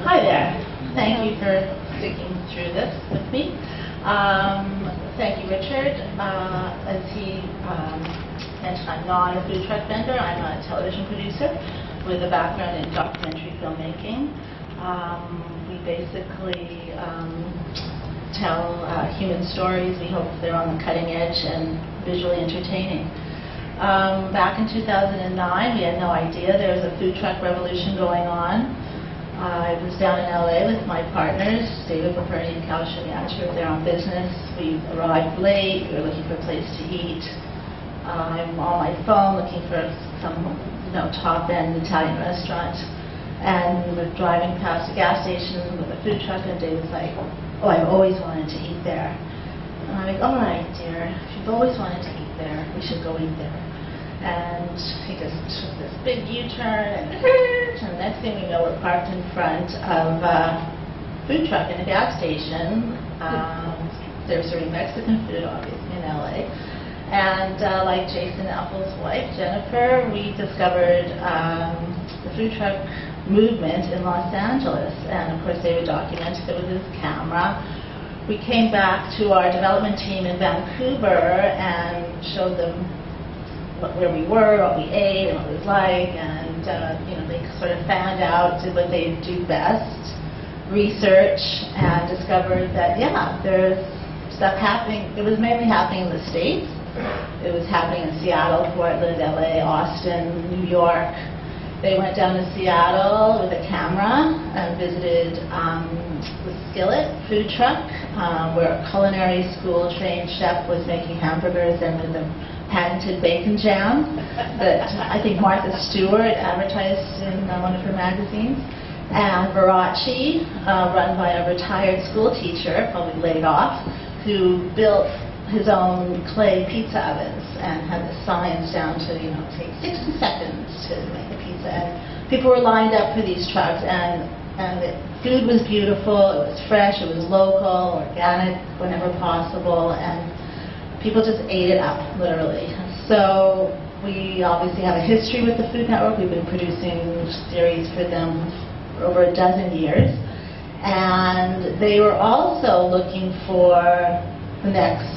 Hi there. Thank you for sticking through this with me. Thank you, Richard. As he mentioned, I'm not a food truck vendor. I'm a television producer with a background in documentary filmmaking. We basically tell human stories. We hope they're on the cutting edge and visually entertaining. Back in 2009, we had no idea there was a food truck revolution going on. I was down in LA with my partners, David Paperny and Cal Shemiachi, were there on business. We arrived late. We were looking for a place to eat. I'm on my phone looking for some, top-end Italian restaurant. And we were driving past a gas station with a food truck, and David's like, "Oh, I've always wanted to eat there." And I'm like, "All right, dear, if you've always wanted to eat there, we should go eat there." And he just took this big U-turn, and the next thing we know, we're parked in front of a food truck in a gas station. They're serving Mexican food, obviously, in LA. And like Jason Apple's wife, Jennifer, we discovered the food truck movement in Los Angeles. And of course, David documented it with his camera. We came back to our development team in Vancouver and showed them where we were, what we ate, and what it was like, and they sort of found out, did what they do best, research, and discovered that there's stuff happening. It was mainly happening in the States. It was happening in Seattle, Portland, LA, Austin, New York. They went down to Seattle with a camera and visited the Skillet food truck, where a culinary school trained chef was making hamburgers and with a patented bacon jam that I think Martha Stewart advertised in one of her magazines. And Verace, run by a retired school teacher, probably laid off, who built his own clay pizza ovens and had the signs down to, take 60 seconds to make a pizza. And people were lined up for these trucks, and the food was beautiful, it was fresh, it was local, organic whenever possible, and people just ate it up, literally. So we obviously have a history with the Food Network. We've been producing series for them for over a dozen years. And they were also looking for the next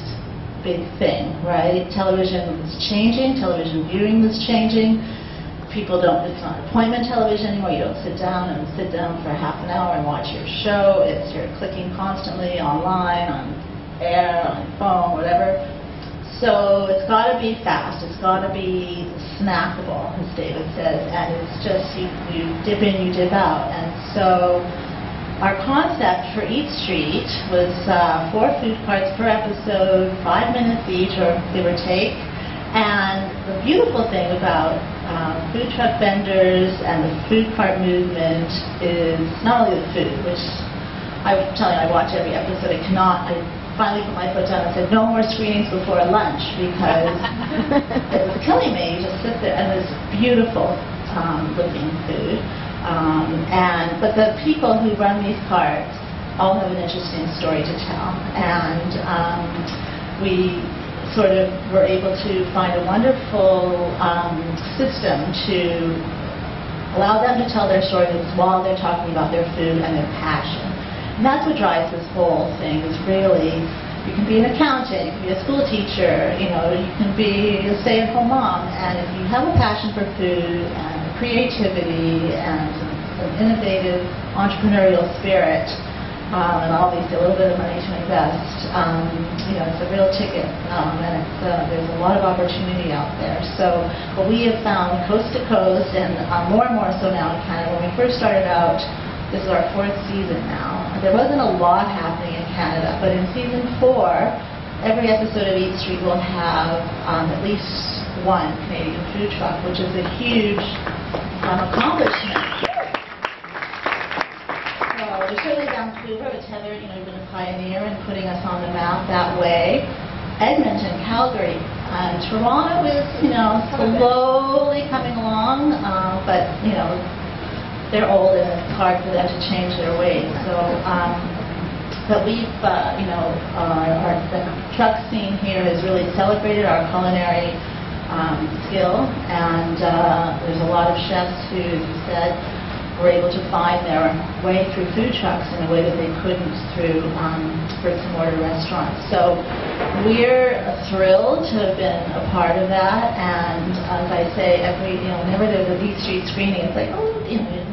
big thing, right? Television was changing, television viewing was changing. People it's not appointment television anymore. You don't sit down for half an hour and watch your show. You're clicking constantly online, on air, on phone, whatever. So it's got to be fast. It's got to be snackable, as David says, and it's just you dip in, you dip out. And so our concept for Eat Street was 4 food carts per episode, 5 minutes each, or give or take. And the beautiful thing about food truck vendors and the food cart movement is not only the food, which I was telling you, I watch every episode. I finally put my foot down and said, no more screenings before lunch, because it was killing me. You just sit there, and there's beautiful looking food. But the people who run these carts all have an interesting story to tell. And we sort of were able to find a wonderful system to allow them to tell their stories while they're talking about their food and their passion. And that's what drives this whole thing, is really, you can be an accountant, you can be a school teacher, you can be a stay-at-home mom, and if you have a passion for food and creativity and some innovative entrepreneurial spirit, and obviously a little bit of money to invest, it's a real ticket, and there's a lot of opportunity out there. So what we have found coast to coast, and more so now in Canada. When we first started out, this is our 4th season now. There wasn't a lot happening in Canada, but in season 4, every episode of Eat Street will have at least one Canadian food truck, which is a huge accomplishment. So we're certainly Vancouver, with Heather, been a pioneer in putting us on the map that way. Edmonton, Calgary, Toronto is, slowly coming along, but they're old and it's hard for them to change their ways. So, but we've, the truck scene here has really celebrated our culinary skill, and there's a lot of chefs who, as you said, were able to find their way through food trucks in a way that they couldn't through bricks and mortar restaurants. So we're thrilled to have been a part of that, and as I say, whenever there's a Beat Street screening, it's like,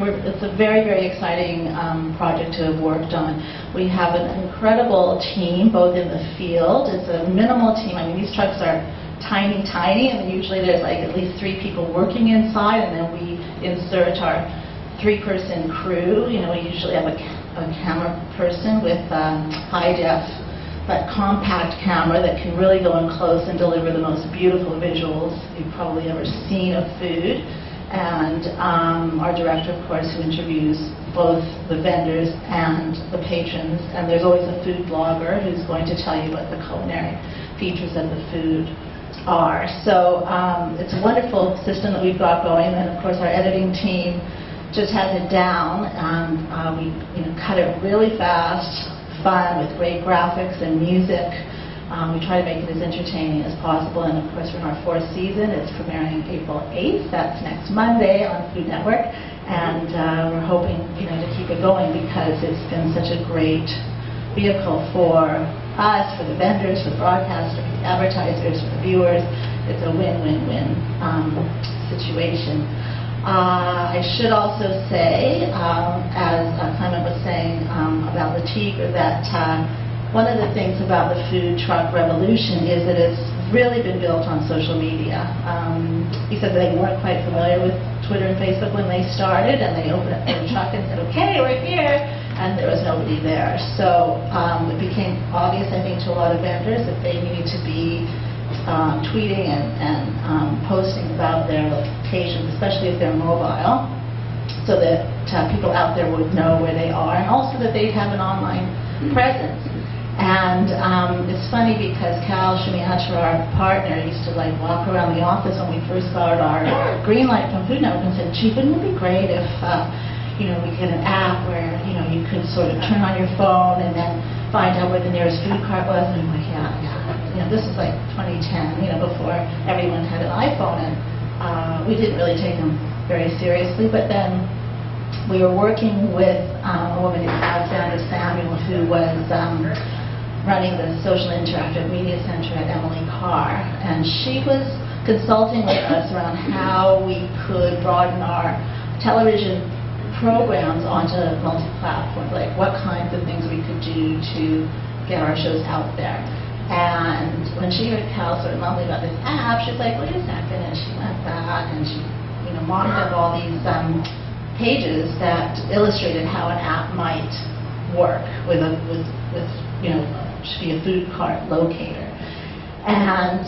it's a very, very exciting project to have worked on. We have an incredible team, both in the field. It's a minimal team. I mean, these trucks are tiny, and usually there's like at least 3 people working inside, and then we insert our 3-person crew. We usually have a camera person with high-def but compact camera that can really go in close and deliver the most beautiful visuals you've probably ever seen of food. And our director, of course, who interviews both the vendors and the patrons. And there's always a food blogger who's going to tell you what the culinary features of the food are. So it's a wonderful system that we've got going. And of course, our editing team just has it down. We cut it really fast, fun, with great graphics and music. We try to make it as entertaining as possible, and of course we're in our 4th season. It's premiering April 8th. That's next Monday on Food Network, and we're hoping to keep it going because it's been such a great vehicle for us, for the vendors, for the broadcasters, for the advertisers, for the viewers. It's a win-win-win situation. I should also say, as Clement was saying about La Tigre, that one of the things about the food truck revolution is that it's really been built on social media. He said they weren't quite familiar with Twitter and Facebook when they started, and they opened up their truck and said, okay, we're here, and there was nobody there. So it became obvious, I think, to a lot of vendors that they needed to be tweeting and posting about their locations, especially if they're mobile, so that people out there would know where they are, and also that they'd have an online presence. And it's funny because Cal Shemiatra, our partner, used to walk around the office when we first got our green light from Food Network and said, gee, wouldn't it be great if we get an app where you could sort of turn on your phone and then find out where the nearest food cart was? And I'm like, yeah. This is like 2010, before everyone had an iPhone, and we didn't really take them very seriously. But then we were working with a woman named Alexandra Samuel, who was running the Social Interactive Media Center at Emily Carr, and she was consulting with us around how we could broaden our television programs onto multi-platform, like what kinds of things we could do to get our shows out there. And when she heard Cal sort of mumbling about this app, she was like, wait a second, and she went back and she mocked up all these pages that illustrated how an app might work with should be a food cart locator. And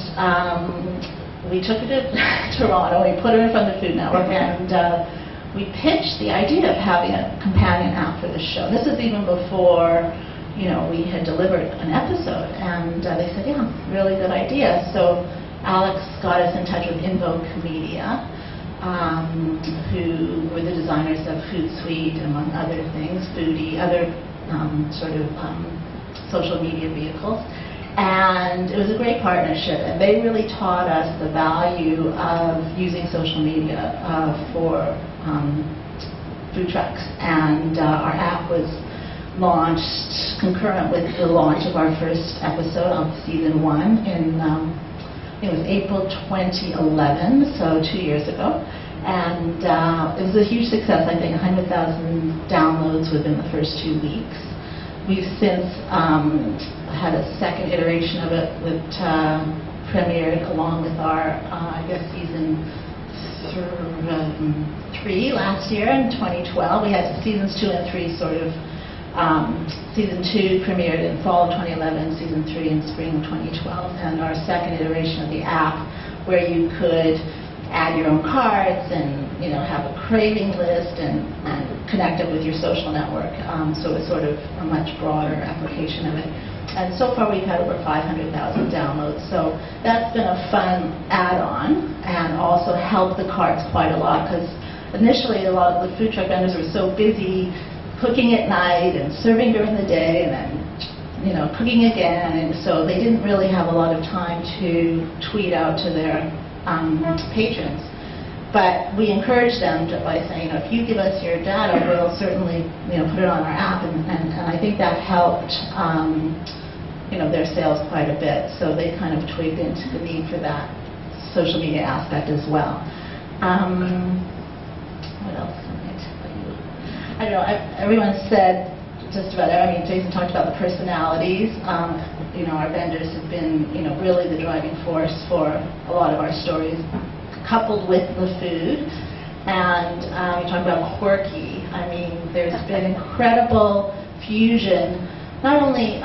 we took it to Toronto, we put her in front of the Food Network, and we pitched the idea of having a companion app for the show. This is even before we had delivered an episode, and they said, yeah, really good idea. So Alex got us in touch with Invoke Media, who were the designers of Hootsuite, among other things, Foodie, other social media vehicles. And it was a great partnership, and they really taught us the value of using social media for food trucks. And our app was launched concurrent with the launch of our first episode of season 1 in it was April 2011, so 2 years ago. And it was a huge success, I think, 100,000 downloads within the first 2 weeks. We've since had a second iteration of it that premiered along with our, season 3 last year in 2012. We had seasons 2 and 3 sort of. Season 2 premiered in fall of 2011, season 3 in spring of 2012, and our second iteration of the app, where you could add your own cards and have a craving list and connect it with your social network. So it's sort of a much broader application of it. And so far we've had over 500,000 downloads. So that's been a fun add-on and also helped the carts quite a lot, because initially a lot of the food truck vendors were so busy cooking at night and serving during the day and then cooking again, and so they didn't really have a lot of time to tweet out to their patrons. But we encourage them by saying, if you give us your data, we'll certainly put it on our app, and I think that helped their sales quite a bit. So they kind of twigged into the need for that social media aspect as well. What else can I tell you? I don't know. Everyone said just about. I mean, Jason talked about the personalities. Our vendors have been really the driving force for a lot of our stories, coupled with the food. And you talk about quirky. I mean, there's been incredible fusion, not only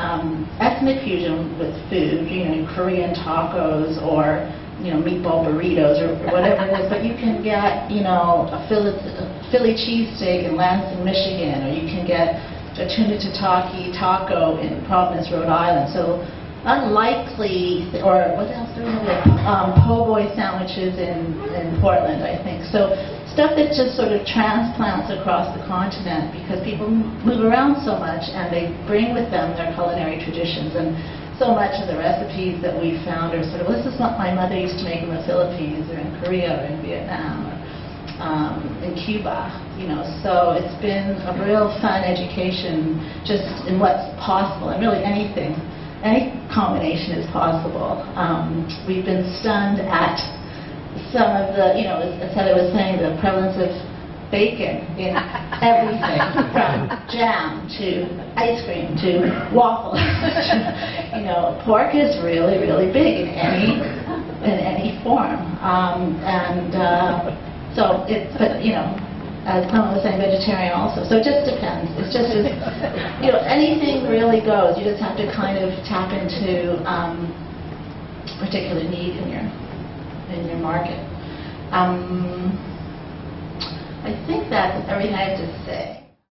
ethnic fusion with food, Korean tacos or meatball burritos or whatever it is, but you can get a Philly cheesesteak in Lansing, Michigan, or you can get a tuna tataki taco in Providence, Rhode Island. So unlikely, or what else do we have? Po' boy sandwiches in Portland, I think. So stuff that just sort of transplants across the continent, because people move around so much and they bring with them their culinary traditions. And so much of the recipes that we found are sort of, this is what my mother used to make in the Philippines or in Korea or in Vietnam or in Cuba. So it's been a real fun education just in what's possible, and really anything. Any combination is possible. We've been stunned at some of the, as Heather was saying, the prevalence of bacon in everything, from jam to ice cream to waffles. Pork is really, really big in any form. So as someone was saying, vegetarian also. So it just depends. It's just anything really goes. You just have to kind of tap into a particular need in your market. I think that's everything I have to say.